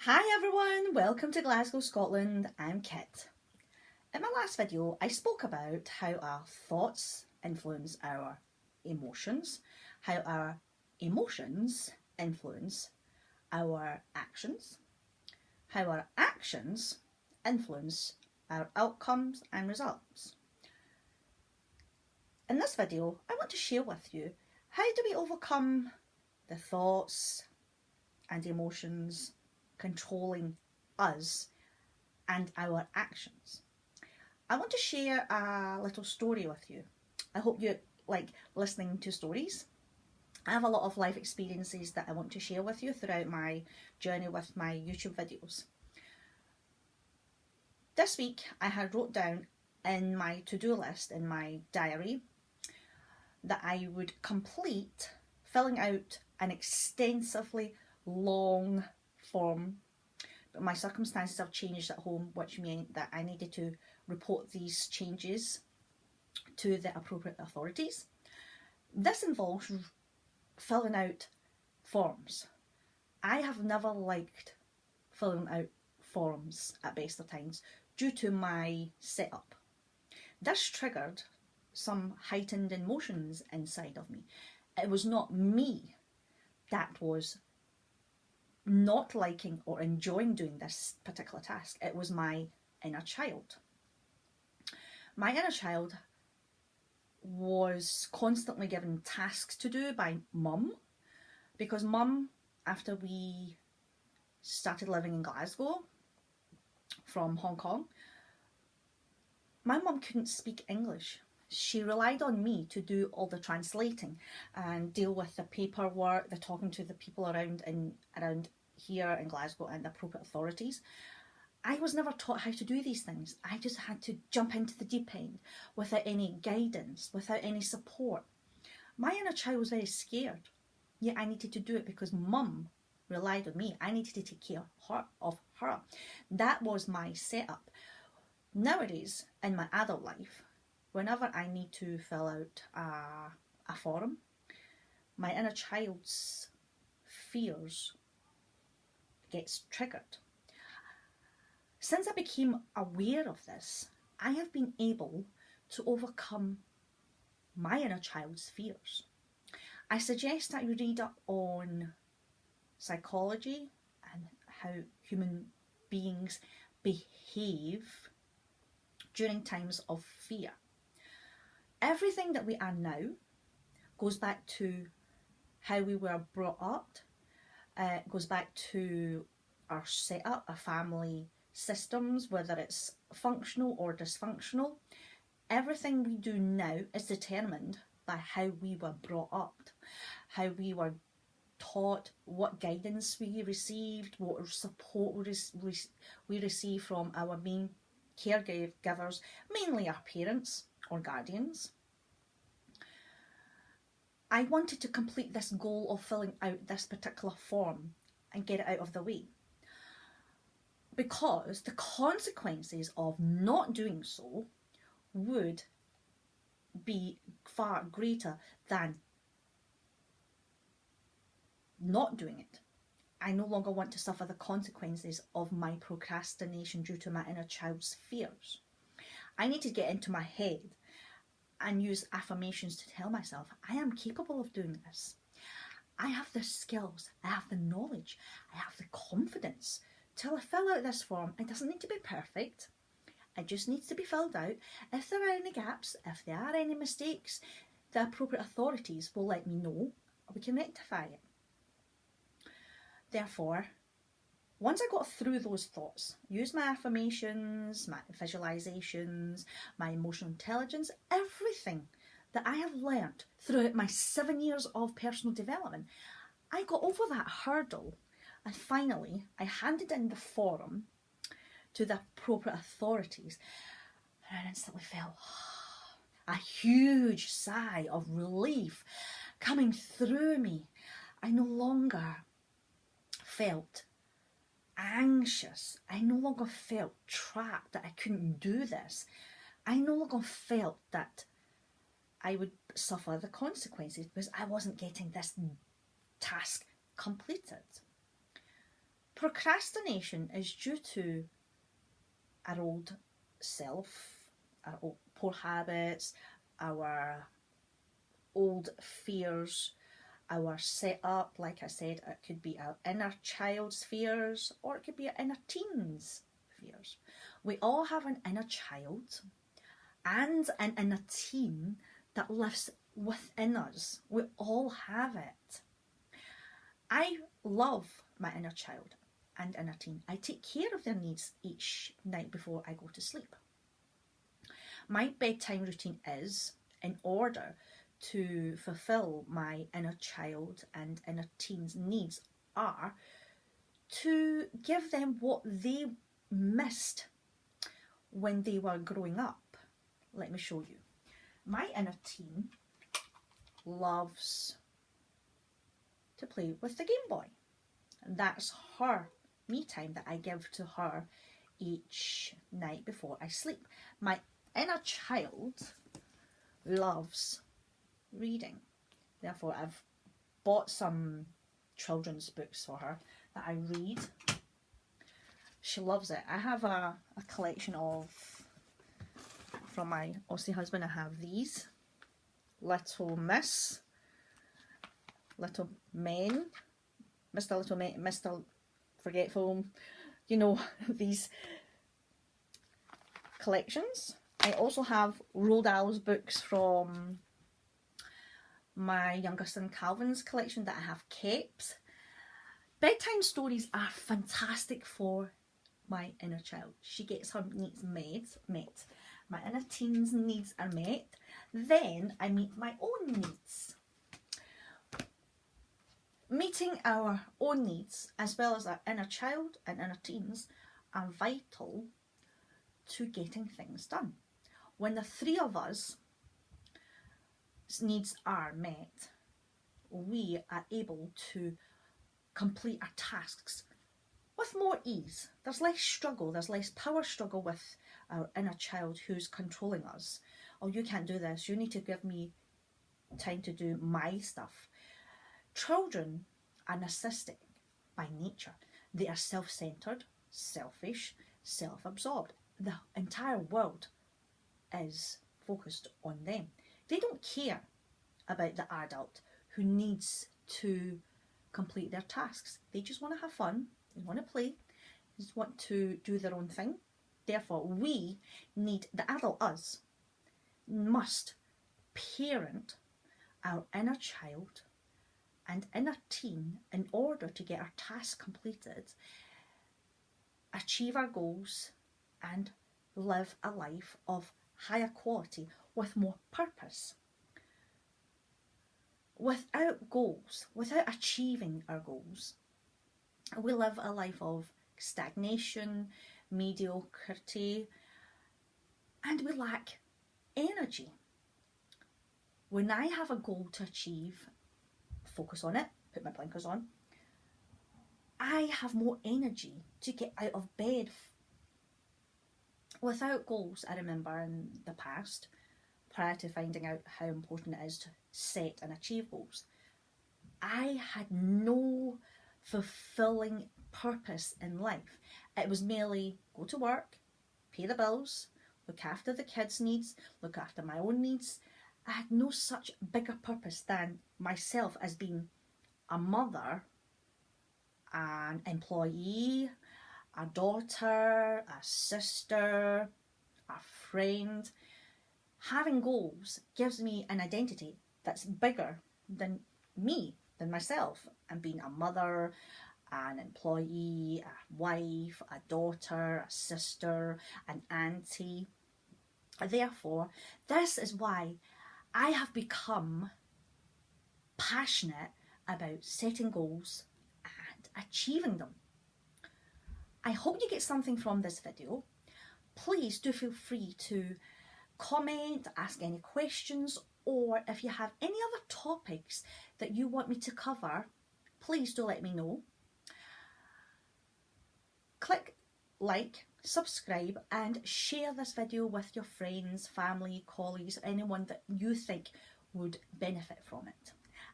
Hi everyone, welcome to Glasgow, Scotland. I'm Kit. In my last video, I spoke about how our thoughts influence our emotions, how our emotions influence our actions, how our actions influence our outcomes and results. In this video, I want to share with you how do we overcome the thoughts and emotions controlling us and our actions. I want to share a little story with you. I hope you like listening to stories. I have a lot of life experiences that I want to share with you throughout my journey with my YouTube videos. This week I had wrote down in my to-do list in my diary that I would complete filling out an extensively long form, but my circumstances have changed at home, which meant that I needed to report these changes to the appropriate authorities. This involves filling out forms. I have never liked filling out forms at best of times due to my setup. This triggered some heightened emotions inside of me. It was not me that was not liking or enjoying doing this particular task. It was my inner child. My inner child was constantly given tasks to do by mum, because mum, after we started living in Glasgow from Hong Kong, my mum couldn't speak English. She relied on me to do all the translating and deal with the paperwork, the talking to the people around here in Glasgow and the appropriate authorities. I was never taught how to do these things. I just had to jump into the deep end without any guidance, without any support. My inner child was very scared, yet I needed to do it because mum relied on me. I needed to take care of her. That was my setup. Nowadays, in my adult life, whenever I need to fill out a form, my inner child's fears gets triggered. Since I became aware of this, I have been able to overcome my inner child's fears. I suggest that you read up on psychology and how human beings behave during times of fear. Everything that we are now goes back to how we were brought up. It goes back to our setup, our family systems, whether it's functional or dysfunctional. Everything we do now is determined by how we were brought up, how we were taught, what guidance we received, what support we received from our main caregivers, mainly our parents or guardians. I wanted to complete this goal of filling out this particular form and get it out of the way, because the consequences of not doing so would be far greater than not doing it. I no longer want to suffer the consequences of my procrastination due to my inner child's fears. I need to get into my head and use affirmations to tell myself I am capable of doing this. I have the skills, I have the knowledge, I have the confidence to fill out this form. It doesn't need to be perfect. It just needs to be filled out. If there are any gaps, if there are any mistakes, the appropriate authorities will let me know. We can rectify it. Therefore, once I got through those thoughts, use my affirmations, my visualizations, my emotional intelligence, everything that I have learnt throughout my 7 years of personal development, I got over that hurdle, and finally I handed in the form to the appropriate authorities, and I instantly felt a huge sigh of relief coming through me. I no longer felt anxious. I no longer felt trapped that I couldn't do this. I no longer felt that I would suffer the consequences because I wasn't getting this task completed. Procrastination is due to our old self, our old poor habits, our old fears, our setup. Like I said, it could be our inner child's fears, or it could be our inner teen's fears. We all have an inner child and an inner teen that lives within us. We all have it. I love my inner child and inner teen. I take care of their needs each night before I go to sleep. My bedtime routine is, in order to fulfill my inner child and inner teen's needs, are to give them what they missed when they were growing up. Let me show you. My inner teen loves to play with the Game Boy. And that's her me time that I give to her each night before I sleep. My inner child loves reading. Therefore, I've bought some children's books for her that I read. She loves it. I have a collection of, from my Aussie husband, I have these. Little Miss, Little Men, Mr. Little Men, Mr. Forgetful, you know, these collections. I also have Roald Dahl's books from my younger son Calvin's collection that I have kept. Bedtime stories are fantastic for my inner child. She gets her needs met. My inner teen's needs are met. Then I meet my own needs. Meeting our own needs, as well as our inner child and inner teens, are vital to getting things done. When the three of us needs are met, we are able to complete our tasks with more ease. There's less struggle, there's less power struggle with our inner child who's controlling us. Oh, you can't do this, you need to give me time to do my stuff. Children are narcissistic by nature. They are self-centered, selfish, self-absorbed. The entire world is focused on them. They don't care about the adult who needs to complete their tasks. They just want to have fun, they want to play, they just want to do their own thing. Therefore, we need, the adult us, must parent our inner child and inner teen in order to get our tasks completed, achieve our goals, and live a life of higher quality with more purpose. Without goals, without achieving our goals, we live a life of stagnation, mediocrity, and we lack energy. When I have a goal to achieve, focus on it, put my blinkers on, I have more energy to get out of bed. Without goals, I remember in the past, prior to finding out how important it is to set and achieve goals, I had no fulfilling purpose in life. It was merely go to work, pay the bills, look after the kids' needs, look after my own needs. I had no such bigger purpose than myself as being a mother, an employee, a daughter, a sister, a friend. Having goals gives me an identity that's bigger than me, than myself, and being a mother, an employee, a wife, a daughter, a sister, an auntie. Therefore, this is why I have become passionate about setting goals and achieving them. I hope you get something from this video. Please do feel free to comment, ask any questions, or if you have any other topics that you want me to cover, please do let me know. Click like, subscribe, and share this video with your friends, family, colleagues, anyone that you think would benefit from it.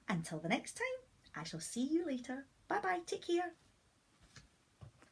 Until the next time, I shall see you later. Bye bye, take care.